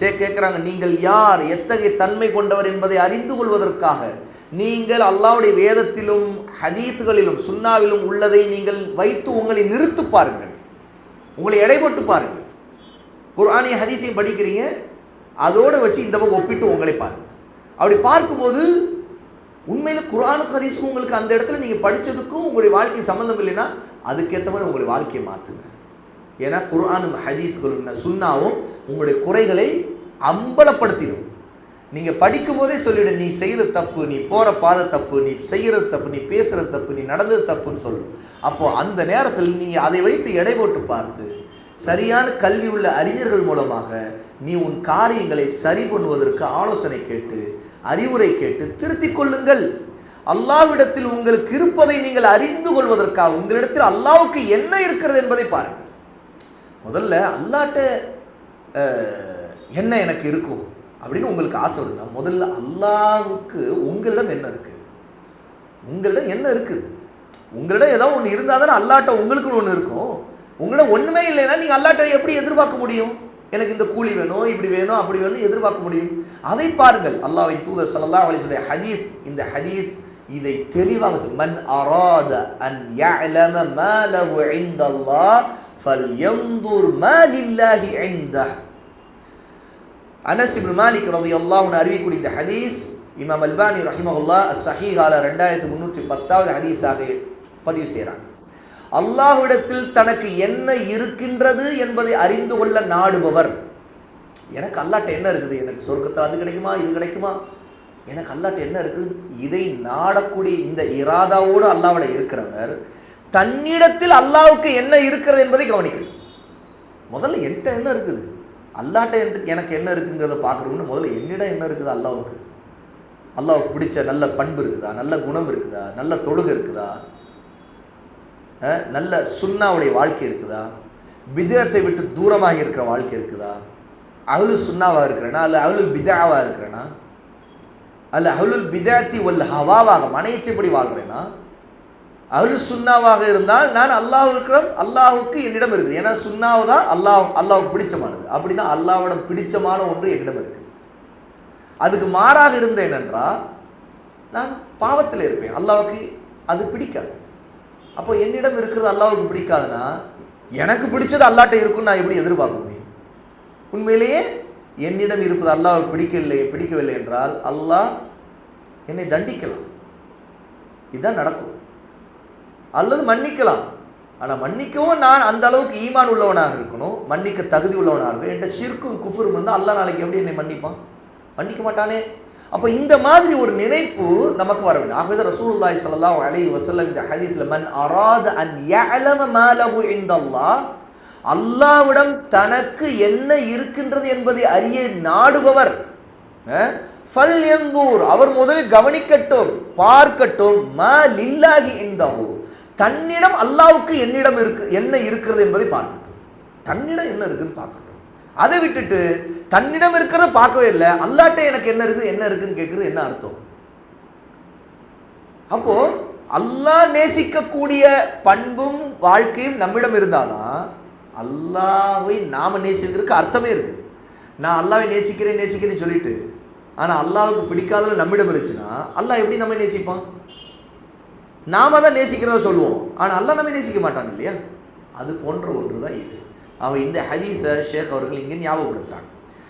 கேட்குறாங்க, நீங்கள் யார், எத்தகைய தன்மை கொண்டவர் என்பதை அறிந்து கொள்வதற்காக நீங்கள் அல்லாஹ்வுடைய வேதத்திலும் ஹதீஸ்களிலும் சுன்னாவிலும் உள்ளதை நீங்கள் வைத்து உங்களை நிறுத்து பாருங்கள், உங்களை எடைபோட்டு பாருங்கள். குர்ஆனையும் ஹதீஸையும் படிக்கிறீங்க, அதோடு வச்சு இந்த பக்கம் ஒப்பிட்டு உங்களை பாருங்கள். அப்படி பார்க்கும்போது உண்மையில் குர்ஆனுக்கும் ஹதீஸுக்கும் உங்களுக்கு அந்த இடத்துல நீங்கள் படித்ததுக்கும் உங்களுடைய வாழ்க்கை சம்மந்தம் இல்லைன்னா அதுக்கேற்ற மாதிரி உங்களுடைய வாழ்க்கையை மாற்றுங்க. ஏன்னா குர்ஆனும் ஹதீஸ்களும் சுன்னாவும் உங்களுடைய குறைகளை அம்பலப்படுத்திடும். நீங்கள் படிக்கும் போதே சொல்லிவிடு, நீ செய்கிறது தப்பு, நீ போகிற பாதை தப்பு, நீ செய்கிறது தப்பு, நீ பேசுகிறது தப்பு, நீ நடந்தது தப்புன்னு சொல்லும். அப்போது அந்த நேரத்தில் நீங்கள் அதை வைத்து எடை போட்டு பார்த்து சரியான கல்வி உள்ள அறிஞர்கள் மூலமாக நீ உன் காரியங்களை சரி பண்ணுவதற்கு ஆலோசனை கேட்டு அறிவுரை கேட்டு திருத்திக் கொள்ளுங்கள். அல்லாஹ்விடத்தில் உங்களுக்கு இருப்பதை நீங்கள் அறிந்து கொள்வதற்காக உங்களிடத்தில் அல்லாஹ்வுக்கு என்ன இருக்கிறது என்பதை பாருங்கள். முதல்ல அல்லாஹ்ட்ட என்ன எனக்கு இருக்கும் அப்படின்னு உங்களுக்கு ஆசை வருதுன்னா முதல்ல அல்லாஹ்வுக்கு உங்களிடம் என்ன இருக்குது, உங்களிடம் என்ன இருக்குது. உங்களிடம் ஏதோ ஒன்று இருந்தால் தானே அல்லாஹ்ட்ட உங்களுக்குன்னு ஒன்று இருக்கும். உங்களிடம் ஒன்றுமே இல்லைன்னா நீங்கள் அல்லாஹ்ட்ட எப்படி எதிர்பார்க்க முடியும்? எனக்கு இந்த கூலி வேணும், இப்படி வேணும், அப்படி வேணும் எதிர்பார்க்க முடியும்? அதை பாருங்கள். அல்லாஹ்வின் தூதர் ஸல்லல்லாஹு அலைஹி வஸல்லம் ஹதீஸ், இந்த ஹதீஸ் இதை தெளிவாக மன் அராத அன் யஅலம மா லஹு இன்தல்லாஹ் ஃபல்யன்துர் மா லில்லாஹி இன்தஹ். அனஸ் இப்னு மாலிக் ரலியல்லாஹு அன்ஹு அறிவிக்கக்கூடிய இந்த ஹதீஸ் இமாம் அல்பானி ரஹிமஹுல்லாஹ் அஸ்-ஸஹீஹால 2310வது ஹதீஸாக பதிவு செய்கிறாங்க. அல்லாஹ்விடத்தில் தனக்கு என்ன இருக்கின்றது என்பதை அறிந்து கொள்ள நாடுபவர், எனக்கு அல்லாஹ்ட்ட என்ன இருக்குது, எனக்கு சொர்க்கத்தில் அது கிடைக்குமா, இது கிடைக்குமா, எனக்கு அல்லாஹ்ட்ட என்ன இருக்குது, இதை நாடக்கூடிய இந்த இராதாவோடு அல்லாஹ்விட இருக்கிறவர் தன்னிடத்தில் அல்லாஹ்வுக்கு என்ன இருக்கிறது என்பதை கவனிக்கணும். முதல்ல என்கிட்ட என்ன இருக்குது, அல்லாஹ்ட்ட எனக்கு என்ன இருக்குங்கிறத பார்க்குறோம்னு முதல்ல என்னிடம் என்ன இருக்குது, அல்லாஹ்வுக்கு பிடிச்ச நல்ல பண்பு இருக்குதா, நல்ல குணம் இருக்குதா, நல்ல தொழுகை இருக்குதா, நல்ல சுன்னாவுடைய வாழ்க்கை இருக்குதா, பிதஅத்தை விட்டு தூரமாக இருக்கிற வாழ்க்கை இருக்குதா, அஹ்லு சுன்னாவாக இருக்கிறேனா அல்ல அஹ்லுல் பிதஅவாக இருக்கிறேனா, அல்ல அஹ்லுல் பிதஅத்தி வல் ஹவாவாக மனைச்சபடி வாழ்கிறேனா. அஹ்லு சுன்னாவாக இருந்தால் நான் அல்லாஹ்வுக்கு என்னிடம் இருக்குது. ஏன்னா சுன்னாவு தான் அல்லாஹ்வுக்கு பிடிச்சமானது. அப்படின்னா அல்லாஹ்விடம் பிடிச்சமான ஒன்று என்னிடம் இருக்குது. அதுக்கு மாறாக இருந்தேன் என்றால் நான் பாவத்தில் இருப்பேன், அல்லாஹ்வுக்கு அது பிடிக்காது. அப்போ என்னிடம் இருக்கிறது அல்லாஹ்வுக்கு பிடிக்காதுன்னா எனக்கு பிடிச்சது அல்லாஹ்ட்ட இருக்குன்னு நான் எப்படி எதிர்பார்க்க முடியும்? உண்மையிலேயே என்னிடம் இருப்பது அல்லாஹ்வுக்கு பிடிக்கவில்லை என்றால் அல்லாஹ் என்னை தண்டிக்கலாம், இதுதான் நடக்கும். அல்லது மன்னிக்கலாம். ஆனால் மன்னிக்கவும் நான் அந்த அளவுக்கு ஈமான் உள்ளவனாக இருக்கணும், மன்னிக்க தகுதி உள்ளவனாக இருக்கணும். என்கிட்ட ஷிர்க்கும் குஃபுரும் வந்து அல்லாஹ் நாளைக்கு எப்படி என்னை மன்னிப்பான்? மன்னிக்க மாட்டானே. அப்போ இந்த மாதிரி ஒரு நினைப்பு நமக்கு வர வேண்டும். ஆகவே ரசூலுல்லாஹி ஸல்லல்லாஹு அலைஹி வஸல்லம் இந்த ஹதீஸ்ல மன் அராத அன் யஅலம மா லஹு இன்தல்லாஹ், அல்லாஹ்விடம் தனக்கு என்ன இருக்கின்றது என்பதை அறிய நாடுபவர் ஃபல்யன்துர், அவர் முதலில் கவனிக்கட்டும், பார்க்கட்டும், மா லில்லாஹி இன்தஹு, தன்னிடம் அல்லாஹ்வுக்கு என்ன இருக்கிறது என்பதை பார்க்கட்டும். தன்னிடம் என்ன இருக்குன்னு பார்க்கட்டும். அதை விட்டுட்டு தன்னிடம் இருக்கிறத பார்க்கவே இல்லை, அல்லாஹ்ட்ட எனக்கு என்ன இருக்குன்னு கேட்குறது என்ன அர்த்தம்? அப்போ அல்லாஹ் நேசிக்கக்கூடிய பண்பும் வாழ்க்கையும் நம்மிடம் இருந்தாதான் அல்லாஹ்வை நாம நேசிக்கிறதுக்கு அர்த்தமே இருக்குது. நான் அல்லாஹ்வை நேசிக்கிறேன்னு சொல்லிட்டு ஆனால் அல்லாஹ்வுக்கு பிடிக்காதது நம்மிடம் இருந்துச்சுன்னா அல்லாஹ் எப்படி நம்ம நேசிப்பான்? நாம தான் நேசிக்கிறத சொல்லுவோம், ஆனால் அல்லாஹ் நம்ம நேசிக்க மாட்டான் இல்லையா? அது போன்ற ஒன்று தான் இது. அவன் இந்த ஹதீஸை ஷேக் அவர்கள் இங்கே ஞாபகப்படுத்துகிறாங்க.